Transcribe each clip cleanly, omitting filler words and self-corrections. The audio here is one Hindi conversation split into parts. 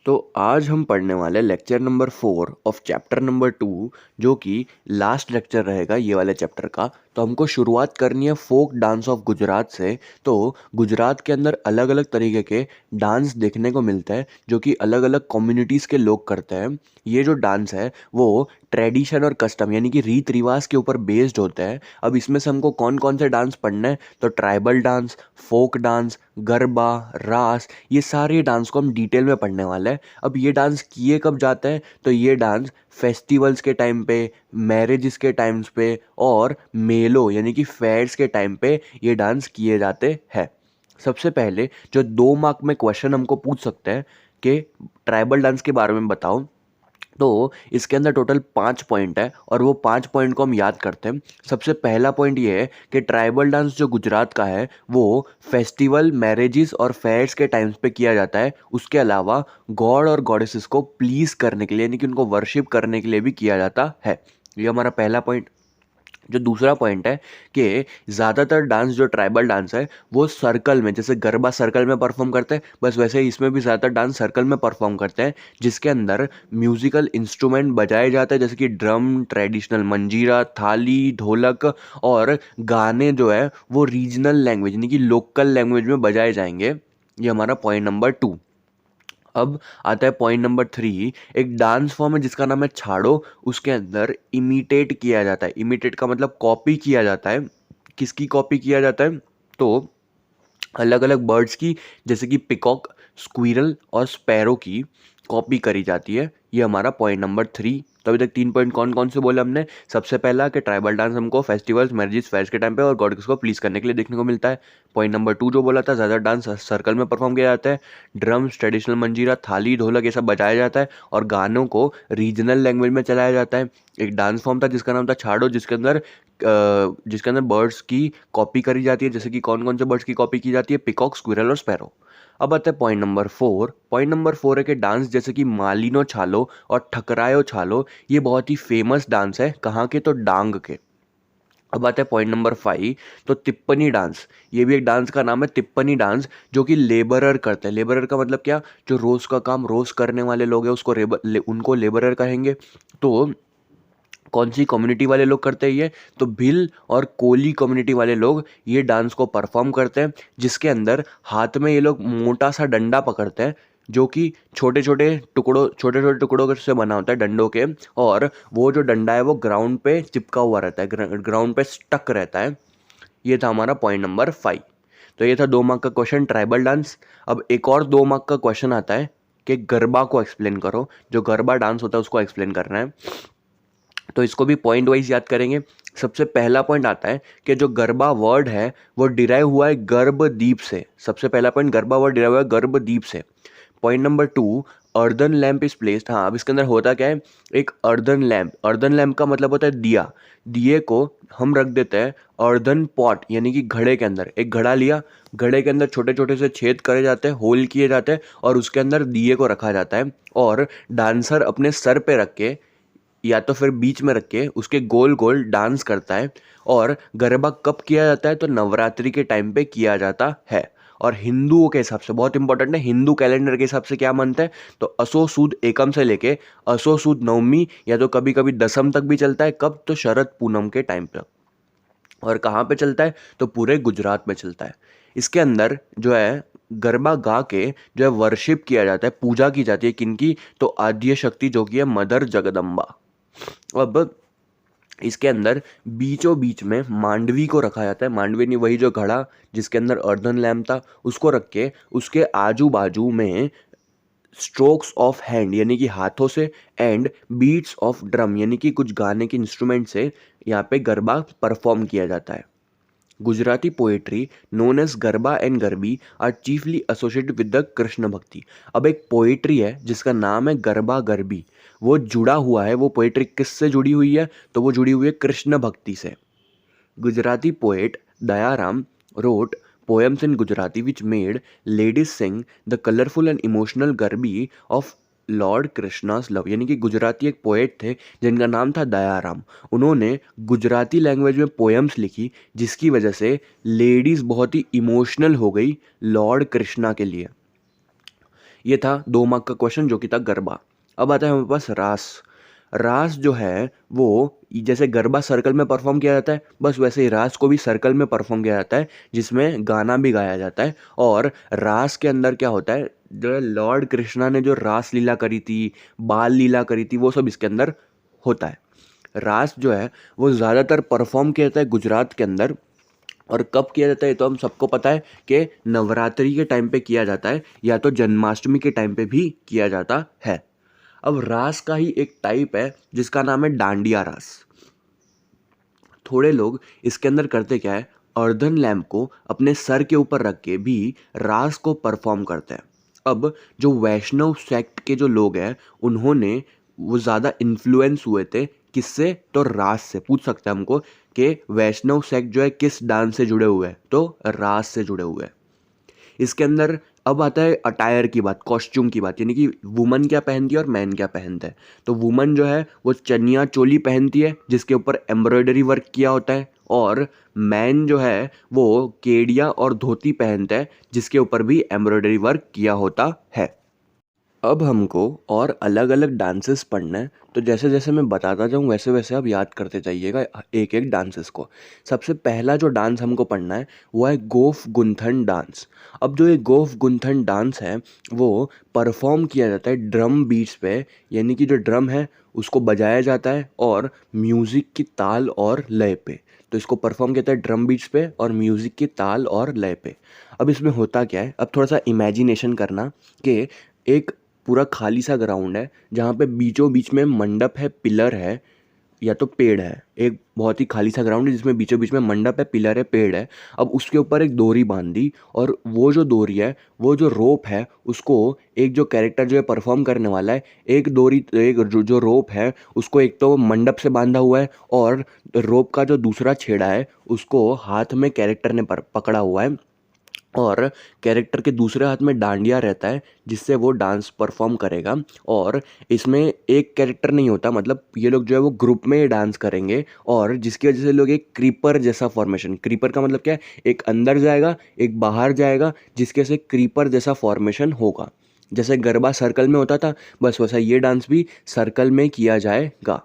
तो आज हम पढ़ने वाले lecture number 4 of chapter number 2, जो कि लास्ट लेक्चर रहेगा ये वाले चैप्टर का। तो हमको शुरुआत करनी है फोक डांस ऑफ गुजरात से। तो गुजरात के अंदर अलग अलग तरीके के डांस देखने को मिलते हैं जो कि अलग अलग कम्युनिटीज़ के लोग करते हैं। ये जो डांस है वो ट्रेडिशन और कस्टम यानी कि रीत रिवाज के ऊपर बेस्ड होता है। अब इसमें से हमको कौन कौन से डांस पढ़ने हैं, तो tribal dance, folk dance, garba, raas, ये सारे डांस को हम डिटेल में पढ़ने वाले हैं। अब ये डांस किए कब जाते हैं, तो ये डांस फेस्टिवल्स के टाइम पे, मैरिजेस के टाइम्स पे और मेलों यानी कि फेयर्स के टाइम पे ये डांस किए जाते हैं। सबसे पहले जो 2 मार्क में क्वेश्चन हमको पूछ सकते हैं कि ट्राइबल डांस के बारे में बताओ, तो इसके अंदर टोटल 5 पॉइंट है और वो 5 पॉइंट को हम याद करते हैं। सबसे पहला पॉइंट ये है कि ट्राइबल डांस जो गुजरात का है वो फेस्टिवल, मैरिजेस और फेयर्स के टाइम्स पे किया जाता है। उसके अलावा गॉड और गॉडेसेस को प्लीज करने के लिए यानी कि उनको वर्शिप करने के लिए भी किया जाता है। ये हमारा पहला पॉइंट। जो दूसरा पॉइंट है कि ज़्यादातर डांस जो ट्राइबल डांस है वो सर्कल में, जैसे गरबा सर्कल में परफॉर्म करते हैं, बस वैसे ही इसमें भी ज़्यादातर डांस सर्कल में परफॉर्म करते हैं, जिसके अंदर म्यूजिकल इंस्ट्रूमेंट बजाए जाते हैं जैसे कि ड्रम, ट्रेडिशनल मंजीरा, थाली, ढोलक, और गाने जो है वो रीजनल लैंग्वेज यानी कि लोकल लैंग्वेज में बजाए जाएंगे। ये हमारा पॉइंट नंबर 2। अब आता है पॉइंट नंबर 3। एक डांस फॉर्म है जिसका नाम है छाड़ो। उसके अंदर इमिटेट किया जाता है। इमिटेट का मतलब कॉपी किया जाता है। किसकी कॉपी किया जाता है, तो अलग अलग बर्ड्स की, जैसे कि पिकॉक, स्क्विरल और स्पैरो की कॉपी करी जाती है। ये हमारा पॉइंट नंबर 3। तो अभी तक 3 पॉइंट कौन कौन से बोले हमने। सबसे पहला कि ट्राइबल डांस हमको फेस्टिवल्स, मैरिजेस, फेयर्स के टाइम पे और गॉड्स को प्लीज करने के लिए देखने को मिलता है। पॉइंट नंबर 2 जो बोला था, ज़्यादा डांस सर्कल में परफॉर्म किया जाता है। ड्रम्स, ट्रेडिशनल मंजीरा, थाली, ढोलक ये सब बजाया जाता है और गानों को रीजनल लैंग्वेज में चलाया जाता है। एक डांस फॉर्म था जिसका नाम था छाड़ो, जिसके अंदर बर्ड्स की कॉपी करी जाती है। जैसे कि कौन कौन से बर्ड्स की कॉपी की जाती है, पिकॉक, स्क्विरल और स्पैरो। अब आता है पॉइंट नंबर 4। पॉइंट नंबर 4 है कि डांस जैसे कि मालिनो छालो और ठकरायो छालो ये बहुत ही फेमस डांस है। कहाँ के, तो डांग के। अब आता है पॉइंट नंबर 5। तो तिप्पनी डांस, ये भी एक डांस का नाम है, तिप्पनी डांस, जो कि लेबरर करते हैं। लेबरर का मतलब क्या, जो रोज का काम रोज करने वाले लोग हैं उसको उनको लेबरर कहेंगे। तो कौन सी कम्युनिटी वाले लोग करते हैं ये, तो भिल और कोली कम्युनिटी वाले लोग ये डांस को परफॉर्म करते हैं, जिसके अंदर हाथ में ये लोग मोटा सा डंडा पकड़ते हैं जो कि छोटे छोटे टुकड़ों से बना होता है डंडों के, और वो जो डंडा है वो ग्राउंड पे चिपका हुआ रहता है, ग्राउंड पे स्टक रहता है। ये था हमारा पॉइंट नंबर 5। तो ये था 2 मार्क का क्वेश्चन, ट्राइबल डांस। अब एक और 2 मार्क का क्वेश्चन आता है कि गरबा को एक्सप्लेन करो। जो गरबा डांस होता है उसको एक्सप्लेन करना है। तो इसको भी पॉइंट वाइज याद करेंगे। सबसे पहला पॉइंट आता है कि जो गरबा वर्ड है वो डिराइव हुआ है गर्भदीप से। सबसे पहला पॉइंट, गरबा वर्ड डिराइव हुआ है गर्भदीप से। Point number 2, earthen lamp is placed. हाँ, अब इसके अंदर होता क्या है, एक अर्दन लैम्प, अर्दन लैम्प का मतलब होता है दिया। दिए को हम रख देते हैं अर्दन पॉट यानी कि घड़े के अंदर। एक घड़ा लिया, घड़े के अंदर छोटे छोटे से छेद करे जाते हैं, होल किए जाते हैं और उसके अंदर दिए को रखा जाता है, और डांसर अपने सर पे रख के या तो फिर बीच में रख के उसके गोल गोल डांस करता है। और गरबा कब किया जाता है, तो नवरात्रि के टाइम पे किया जाता है। और हिंदुओं के हिसाब से बहुत इंपॉर्टेंट है, हिंदू कैलेंडर के हिसाब से क्या मानते हैं, तो असो सुद एकम से लेके असो सुद नवमी या तो कभी कभी दसम तक भी चलता है। कब, तो शरद पूनम के टाइम पे। और कहाँ पे चलता है, तो पूरे गुजरात में चलता है। इसके अंदर जो है गरबा गा के जो है वर्शिप किया जाता है, पूजा की जाती है किनकी, तो आद्य शक्ति जो कि है मदर जगदम्बा। अब इसके अंदर बीचों बीच में मांडवी को रखा जाता है। मांडवी नहीं, वही जो घड़ा जिसके अंदर अर्धन लैम्प था उसको रख के उसके आजू बाजू में स्ट्रोक्स ऑफ हैंड यानी कि हाथों से, एंड बीट्स ऑफ ड्रम यानी कि कुछ गाने के इंस्ट्रूमेंट से यहाँ पे गरबा परफॉर्म किया जाता है। Gujarati poetry known as garba and garbi are chiefly associated with the Krishna bhakti. अब एक पोएट्री है जिसका नाम है गरबा गरबी, वो जुड़ा हुआ है, वो पोएट्री किससे जुड़ी हुई है, तो वो जुड़ी हुई है कृष्ण भक्ति से। Gujarati poet Dayaram wrote poems in Gujarati which made ladies sing the colorful and emotional garbi of Lord Krishna's love. यानी कि गुजराती एक पोएट थे जिनका नाम था दयाराम। उन्होंने गुजराती लैंग्वेज में पोएम्स लिखी जिसकी वजह से लेडीज़ बहुत ही इमोशनल हो गई लॉर्ड कृष्णा के लिए। ये था 2 मार्क का क्वेश्चन जो कि था गरबा। अब आता है हमारे पास रास। रास जो है वो जैसे गरबा सर्कल में परफॉर्म किया जाता है, बस वैसे ही रास को भी सर्कल में परफॉर्म किया जाता है, जिसमें गाना भी गाया जाता है। और रास के अंदर क्या होता है, जो लॉर्ड कृष्णा ने जो रास लीला करी थी, बाल लीला करी थी, वो सब इसके अंदर होता है। रास जो है वो ज़्यादातर परफॉर्म किया जाता है गुजरात के अंदर। और कब किया जाता है ये तो हम सबको पता है कि नवरात्रि के टाइम पे किया जाता है, या तो जन्माष्टमी के टाइम पे भी किया जाता है। अब रास का ही एक टाइप है जिसका नाम है डांडिया रास। थोड़े लोग इसके अंदर करते क्या है, अर्धन लैम्प को अपने सर के ऊपर रख के भी रास को परफॉर्म करते हैं। अब जो वैष्णव सेक्ट के जो लोग हैं उन्होंने वो ज़्यादा इन्फ्लुएंस हुए थे किससे, तो रास से। पूछ सकते हैं हमको कि वैष्णव सेक्ट जो है किस डांस से जुड़े हुए हैं, तो रास से जुड़े हुए हैं। इसके अंदर अब आता है अटायर की बात, कॉस्ट्यूम की बात, यानी कि वुमन क्या पहनती है और मैन क्या पहनता है। तो वुमन जो है वो चनिया चोली पहनती है जिसके ऊपर एम्ब्रॉयडरी वर्क किया होता है, और मैन जो है वो केडिया और धोती पहनता है जिसके ऊपर भी एम्ब्रॉयडरी वर्क किया होता है। अब हमको और अलग अलग डांसेस पढ़ना है, तो जैसे जैसे मैं बताता जाऊँ वैसे वैसे आप याद करते जाइएगा एक एक डांसेस को। सबसे पहला जो डांस हमको पढ़ना है वो है गोफ गुंथन डांस। अब जो ये गोफ गुंथन डांस है वो परफॉर्म किया जाता है ड्रम बीट्स पे, यानी कि जो ड्रम है उसको बजाया जाता है और म्यूज़िक की ताल और लय पे। तो इसको परफॉर्म किया जाता है ड्रम बीट्स पे और म्यूज़िक की ताल और लय पे। अब इसमें होता क्या है, अब थोड़ा सा इमेजिनेशन करना कि एक पूरा खाली सा ग्राउंड है जहाँ पे बीचों बीच में मंडप है, पिलर है या तो पेड़ है। एक बहुत ही खाली सा ग्राउंड है जिसमें बीचों बीच में मंडप है, पिलर है, पेड़ है। अब उसके ऊपर एक डोरी बांध दी, और वो जो डोरी है, वो जो रोप है, उसको एक जो कैरेक्टर जो है परफॉर्म करने वाला है, एक डोरी एक जो रोप है उसको एक तो मंडप से बांधा हुआ है, और रोप का जो दूसरा छेड़ा है उसको हाथ में कैरेक्टर ने पकड़ा हुआ है, और कैरेक्टर के दूसरे हाथ में डांडिया रहता है जिससे वो डांस परफॉर्म करेगा। और इसमें एक कैरेक्टर नहीं होता, मतलब ये लोग जो है वो ग्रुप में डांस करेंगे, और जिसकी वजह से लोग एक क्रीपर जैसा फॉर्मेशन, क्रीपर का मतलब क्या है, एक अंदर जाएगा एक बाहर जाएगा, जिसके से क्रीपर जैसा फॉर्मेशन होगा। जैसे गरबा सर्कल में होता था, बस वैसा ये डांस भी सर्कल में किया जाएगा।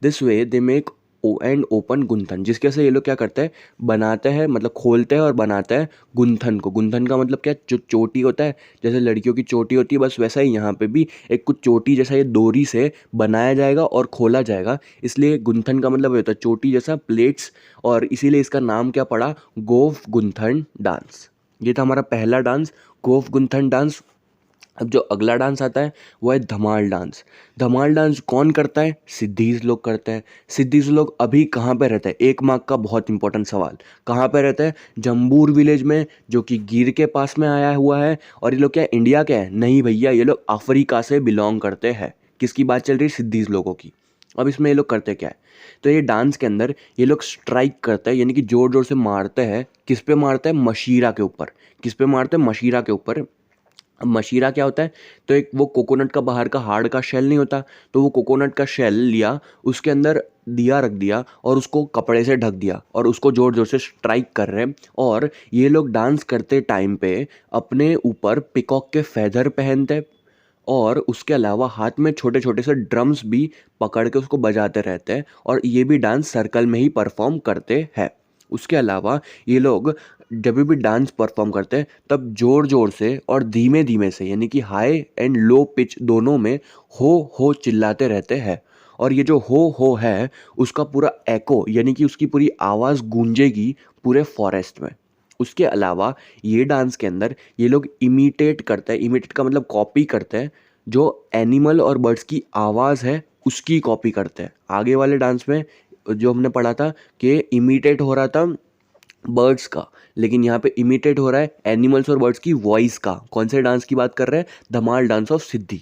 This way they make O and open गुंथन, जिसके से ये लोग क्या करते हैं, बनाते हैं, मतलब खोलते हैं और बनाते हैं गुंथन को। गुंथन का मतलब क्या है, जो चोटी होता है, जैसे लड़कियों की चोटी होती है, बस वैसा ही यहाँ पे भी एक कुछ चोटी जैसा ये डोरी से बनाया जाएगा और खोला जाएगा। इसलिए गुंथन का मतलब ये होता है चोटी जैसा, प्लेट्स, और इसीलिए इसका नाम क्या पड़ा, गोफ गुंथन डांस। ये था हमारा पहला डांस, गोफ गुंथन डांस। अब जो अगला डांस आता है वो है धमाल डांस। धमाल डांस कौन करता है, सिद्धीज लोग करते हैं। सिद्धीज लोग अभी कहाँ पे रहते हैं, 1 मार्क का बहुत इंपॉर्टेंट सवाल, कहाँ पे रहते हैं, जम्बूर विलेज में, जो कि गिर के पास में आया हुआ है। और ये लोग क्या इंडिया के हैं, नहीं भैया, ये लोग अफ्रीका से बिलोंग करते हैं। किसकी बात चल रही है, सिद्धीज लोगों की। अब इसमें ये लोग करते क्या है, तो ये डांस के अंदर ये लोग स्ट्राइक करते हैं, यानी कि जोर जोर से मारते हैं। किस पे मारते हैं, मशीरा के ऊपर। किस पे मारते हैं, मशीरा के ऊपर। अब मशीरा क्या होता है, तो एक वो कोकोनट का बाहर का हार्ड का शेल नहीं होता, तो वो कोकोनट का शेल लिया, उसके अंदर दिया रख दिया और उसको कपड़े से ढक दिया, और उसको जोर जोर से स्ट्राइक कर रहे हैं। और ये लोग डांस करते टाइम पे अपने ऊपर पिकॉक के फेदर पहनते हैं, और उसके अलावा हाथ में छोटे छोटे से ड्रम्स भी पकड़ के उसको बजाते रहते हैं, और ये भी डांस सर्कल में ही परफॉर्म करते हैं। उसके अलावा ये लोग जब भी डांस परफॉर्म करते हैं तब जोर जोर से और धीमे धीमे से, यानी कि हाई एंड लो पिच दोनों में हो चिल्लाते रहते हैं। और ये जो हो है उसका पूरा एको, यानी कि उसकी पूरी आवाज़ गूंजेगी पूरे फॉरेस्ट में। उसके अलावा ये डांस के अंदर ये लोग इमिटेट करते हैं, इमिटेट का मतलब कॉपी करते हैं, जो एनिमल और बर्ड्स की आवाज़ है उसकी कॉपी करते हैं। आगे वाले डांस में जो हमने पढ़ा था कि इमिटेट हो रहा था बर्ड्स का, लेकिन यहाँ पे इमिटेट हो रहा है एनिमल्स और बर्ड्स की वॉइस का। कौन से डांस की बात कर रहे हैं, धमाल डांस ऑफ सिद्धि।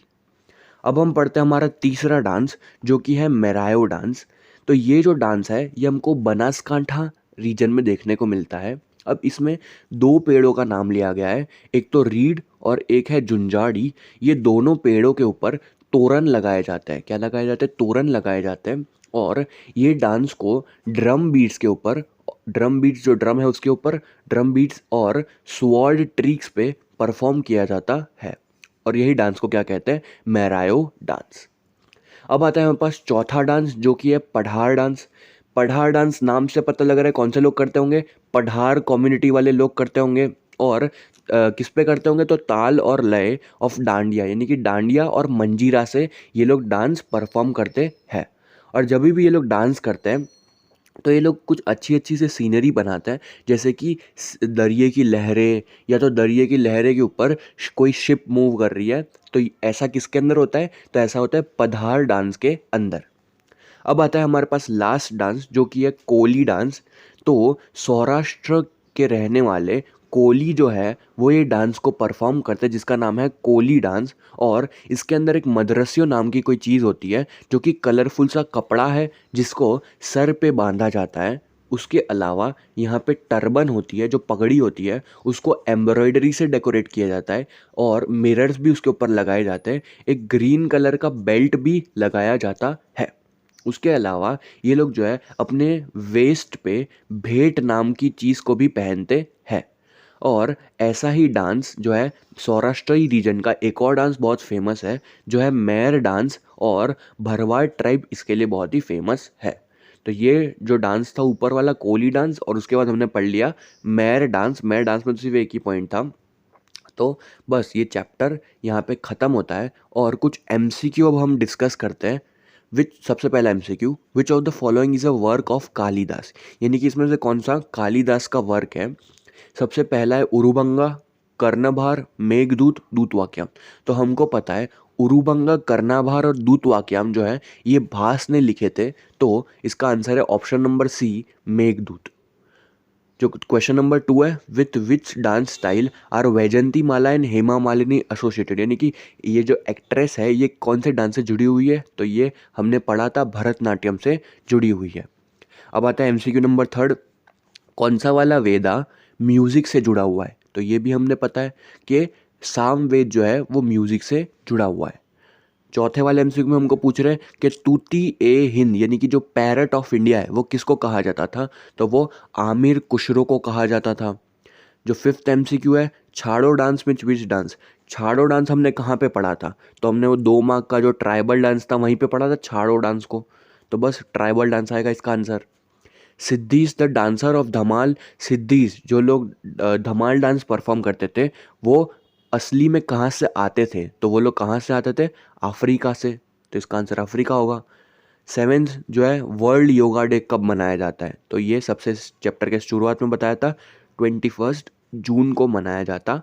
अब हम पढ़ते हैं हमारा तीसरा डांस जो कि है मेरायो डांस। तो ये जो डांस है ये हमको बनासकांठा रीजन में देखने को मिलता है। अब इसमें 2 पेड़ों का नाम लिया गया है, एक तो रीड और एक है जुंजाड़ी। ये दोनों पेड़ों के ऊपर तोरण लगाए जाते हैं। क्या लगाए जाते हैं, तोरण लगाए जाते हैं। और ये डांस को ड्रम बीट्स के ऊपर, ड्रम बीट्स जो ड्रम है उसके ऊपर ड्रम बीट्स और स्वॉर्ड ट्रिक्स पे परफॉर्म किया जाता है। और यही डांस को क्या कहते हैं, मैरायो डांस। अब आता है हमारे पास चौथा डांस जो कि है पठार डांस। पठार डांस नाम से पता लग रहा है कौन से लोग करते होंगे, पठार कम्युनिटी वाले लोग करते होंगे। और किस पे करते होंगे, तो ताल और लय ऑफ डांडिया, यानी कि डांडिया और मंजीरा से ये लोग डांस परफॉर्म करते हैं। और जब भी ये लोग डांस करते हैं तो ये लोग कुछ अच्छी अच्छी से सीनरी बनाते हैं, जैसे कि दरिए की लहरें, या तो दरिए की लहरें के ऊपर कोई शिप मूव कर रही है। तो ऐसा किसके अंदर होता है, तो ऐसा होता है पधार डांस के अंदर। अब आता है हमारे पास लास्ट डांस जो कि है कोली डांस। तो सौराष्ट्र के रहने वाले कोली जो है वो ये डांस को परफॉर्म करते हैं, जिसका नाम है कोली डांस। और इसके अंदर एक मदरसियों नाम की कोई चीज़ होती है जो कि कलरफुल सा कपड़ा है जिसको सर पे बांधा जाता है। उसके अलावा यहाँ पे टर्बन होती है, जो पगड़ी होती है, उसको एम्ब्रॉयडरी से डेकोरेट किया जाता है और मिरर्स भी उसके ऊपर लगाए जाते हैं। एक ग्रीन कलर का बेल्ट भी लगाया जाता है। उसके अलावा ये लोग जो है अपने वेस्ट पे भेंट नाम की चीज़ को भी पहनते हैं। और ऐसा ही डांस जो है सौराष्ट्री रीजन का एक और डांस बहुत फेमस है जो है मैर डांस, और भरवाड़ ट्राइब इसके लिए बहुत ही फेमस है। तो ये जो डांस था ऊपर वाला कोली डांस, और उसके बाद हमने पढ़ लिया मैर डांस। मैर डांस में तो सिर्फ एक ही पॉइंट था। तो बस ये चैप्टर यहाँ पे ख़त्म होता है और कुछ एमसीक्यू अब हम डिस्कस करते हैं। सबसे पहला MCQ, which of the following is a work of Kalidas, यानी कि इसमें से कौन सा कालिदास का वर्क है। सबसे पहला है उरुभंगा, कर्णभार, मेघदूत, दूतवाक्यम। तो हमको पता है उरुभंगा, कर्णभार और दूतवाक्यम जो है ये भास ने लिखे थे। तो इसका आंसर है ऑप्शन नंबर सी, मेघदूत। जो क्वेश्चन नंबर 2 है, with which dance style are Vyjayanthimala and Hema Malini associated, यानी कि ये जो एक्ट्रेस है ये कौन से डांस से जुड़ी हुई है, तो ये हमने पढ़ा था भरतनाट्यम से जुड़ी हुई है। अब आता है एमसीक्यू नंबर 3, कौन सा वाला वेदा म्यूजिक से जुड़ा हुआ है, तो ये भी हमने पता है कि साम वेद जो है वो म्यूजिक से जुड़ा हुआ है। चौथे वाले एमसीक्यू में हमको पूछ रहे हैं कि तूती ए हिंद, यानी कि जो पैरट ऑफ इंडिया है वो किसको कहा जाता था, तो वो आमिर खुसरो को कहा जाता था। जो फिफ्थ एमसीक्यू है, छाड़ो डांस में विच डांस। छाड़ो डांस हमने कहाँ पे पढ़ा था, तो हमने वो 2 मार्क का जो ट्राइबल डांस था वहीं पे पढ़ा था छाड़ो डांस को। तो बस ट्राइबल डांस आएगा इसका answer. Siddhis the dancer of धमाल। सिद्धीज जो लोग धमाल डांस परफॉर्म करते थे वो असली में कहाँ से आते थे, तो वो लोग कहाँ से आते थे, अफ्रीका से। तो इसका आंसर अफ्रीका होगा। सेवेंथ जो है वर्ल्ड योगा डे कब मनाया जाता है, तो ये सबसे चैप्टर के शुरुआत में बताया था 21 जून को मनाया जाता